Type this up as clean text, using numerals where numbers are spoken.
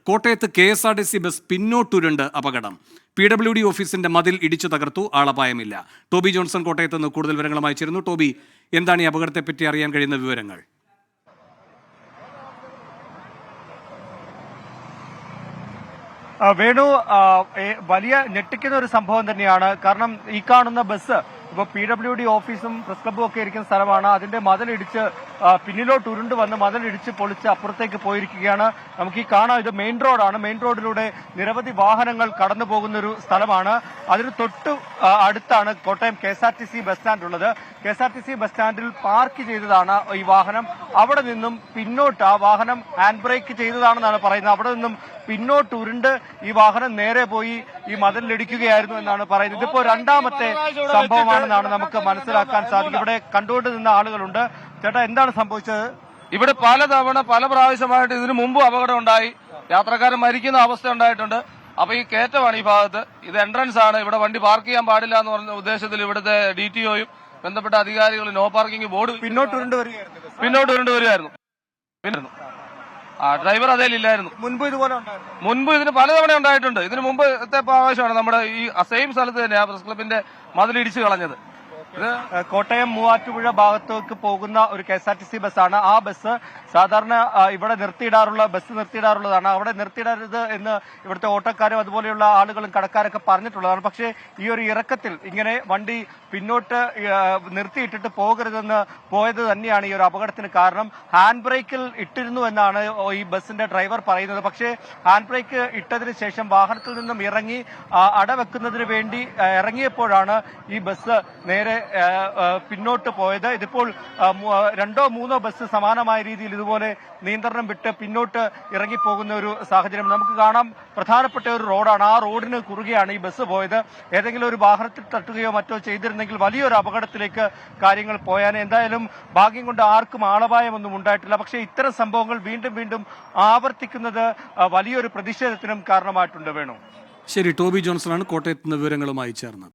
കോട്ടയത്ത് KSRTC bus പിന്നോട്ടുരുണ്ട് അപകടം. PWD ഓഫീസിന്റെ മതിൽ ഇടിച്ചു തകർത്തു, ആളപായമില്ല. ടോബി ജോൺസൺ കോട്ടയത്ത് നിന്ന് കൂടുതൽ വിവരങ്ങളുമായി ചേരുന്നു. ടോബി, എന്താണ് ഈ അപകടത്തെപ്പറ്റി അറിയാൻ കഴിയുന്ന വിവരങ്ങൾ? വേണു, വലിയ ഞെട്ടിക്കുന്ന ഒരു സംഭവം തന്നെയാണ്. കാരണം ഈ കാണുന്ന ബസ് ഇപ്പോൾ PWD ഓഫീസും പ്രസ് ക്ലബ്ബും ഒക്കെ ഇരിക്കുന്ന സ്ഥലമാണ്. അതിന്റെ മതിലിടിച്ച് പിന്നിലോട്ട് ഉരുണ്ട് വന്ന് മതിലിടിച്ച് പൊളിച്ച് അപ്പുറത്തേക്ക് പോയിരിക്കുകയാണ്. നമുക്ക് ഈ കാണാം, ഇത് മെയിൻ റോഡാണ്. മെയിൻ റോഡിലൂടെ നിരവധി വാഹനങ്ങൾ കടന്നു പോകുന്ന ഒരു സ്ഥലമാണ്. അതിന് തൊട്ട് അടുത്താണ് കോട്ടയം KSRTC ബസ് സ്റ്റാൻഡ് ഉള്ളത്. KSRTC ബസ് സ്റ്റാൻഡിൽ പാർക്ക് ചെയ്തതാണ് ഈ വാഹനം. അവിടെ നിന്നും പിന്നോട്ട് ആ വാഹനം ഹാൻഡ് ബ്രേക്ക് ചെയ്തതാണെന്നാണ് പറയുന്നത്. അവിടെ നിന്നും പിന്നോട്ട് ഉരുണ്ട് ഈ വാഹനം നേരെ പോയി ഈ മതിലിടിക്കുകയായിരുന്നു എന്നാണ് പറയുന്നത്. ഇതിപ്പോ രണ്ടാമത്തെ സംഭവമാണെന്നാണ് നമുക്ക് മനസ്സിലാക്കാൻ സാധിക്കും. ഇവിടെ കണ്ടുകൊണ്ട് നിന്ന ആളുകളുണ്ട്. ചേട്ടാ, എന്താണ് സംഭവിച്ചത്? ഇവിടെ പല പ്രാവശ്യമായിട്ട് ഇതിനു മുമ്പ് അപകടം ഉണ്ടായി, യാത്രക്കാരൻ മരിക്കുന്ന അവസ്ഥ ഉണ്ടായിട്ടുണ്ട്. അപ്പൊ ഈ കയറ്റമാണ് ഈ ഭാഗത്ത്, ഇത് എൻട്രൻസ് ആണ്. ഇവിടെ വണ്ടി പാർക്ക് ചെയ്യാൻ പാടില്ല എന്ന് പറഞ്ഞ ഉദ്ദേശത്തിൽ ഇവിടുത്തെ DTOയും ബന്ധപ്പെട്ട അധികാരികളും നോ പാർക്കിംഗ് ബോർഡ് പിന്നോട്ട് ഉരുണ്ട് വരികയായിരുന്നു. ഡ്രൈവർ അതേലില്ലായിരുന്നു. മുൻപ് ഇതിന് പലതവണ ഉണ്ടായിട്ടുണ്ട്. ഇതിന് മുമ്പത്തെ പ്രാവശ്യമാണ് നമ്മുടെ ഈ സെയിം സ്ഥലത്ത് തന്നെ ആ പ്രസ് ക്ലബിന്റെ മതിലിടിച്ചു കളഞ്ഞത്. കോട്ടയം മൂവാറ്റുപുഴ ഭാഗത്തേക്ക് പോകുന്ന ഒരു KSRTC ബസ്സാണ്. ആ ബസ് സാധാരണ ഇവിടെ ബസ് നിർത്തിയിടാറുള്ളതാണ്. അവിടെ നിർത്തിയിടരുത് എന്ന് ഇവിടുത്തെ ഓട്ടോക്കാരും അതുപോലെയുള്ള ആളുകളും കടക്കാരൊക്കെ പറഞ്ഞിട്ടുള്ളതാണ്. പക്ഷേ ഈ ഒരു ഇറക്കത്തിൽ ഇങ്ങനെ വണ്ടി പിന്നോട്ട് നിർത്തിയിട്ടിട്ട് പോകരുതെന്ന് പോയത് തന്നെയാണ് ഈ ഒരു അപകടത്തിന് കാരണം. ഹാൻഡ് ബ്രേക്കിൽ ഇട്ടിരുന്നു എന്നാണ് ഈ ബസിന്റെ ഡ്രൈവർ പറയുന്നത്. പക്ഷേ ഹാൻഡ് ബ്രേക്ക് ഇട്ടതിന് ശേഷം വാഹനത്തിൽ നിന്നും ഇറങ്ങി അടവെക്കുന്നതിന് വേണ്ടി ഇറങ്ങിയപ്പോഴാണ് ഈ ബസ് നേരെ പിന്നോട്ട് പോയത്. ഇതിപ്പോൾ 2 or 3 ബസ് സമാനമായ രീതിയിൽ ഇതുപോലെ നിയന്ത്രണം വിട്ട് പിന്നോട്ട് ഇറങ്ങിപ്പോകുന്ന ഒരു സാഹചര്യം നമുക്ക് കാണാം. പ്രധാനപ്പെട്ട ഒരു റോഡാണ്. ആ റോഡിന് കുറുകെയാണ് ഈ ബസ് പോയത്. ഏതെങ്കിലും ഒരു വാഹനത്തിൽ തട്ടുകയോ മറ്റോ ചെയ്തിരുന്നെങ്കിൽ വലിയൊരു അപകടത്തിലേക്ക് കാര്യങ്ങൾ പോയാനെ. എന്തായാലും ഭാഗ്യം കൊണ്ട് ആർക്കും ആളപായമൊന്നും ഉണ്ടായിട്ടില്ല. പക്ഷേ ഇത്തരം സംഭവങ്ങൾ വീണ്ടും ആവർത്തിക്കുന്നത് വലിയൊരു പ്രതിഷേധത്തിനും കാരണമായിട്ടുണ്ട്. വേണു, ശരി. ടോബി ജോൺസണാണ് കോട്ടയത്ത് നിന്ന് വിവരങ്ങളുമായി ചേർന്നത്.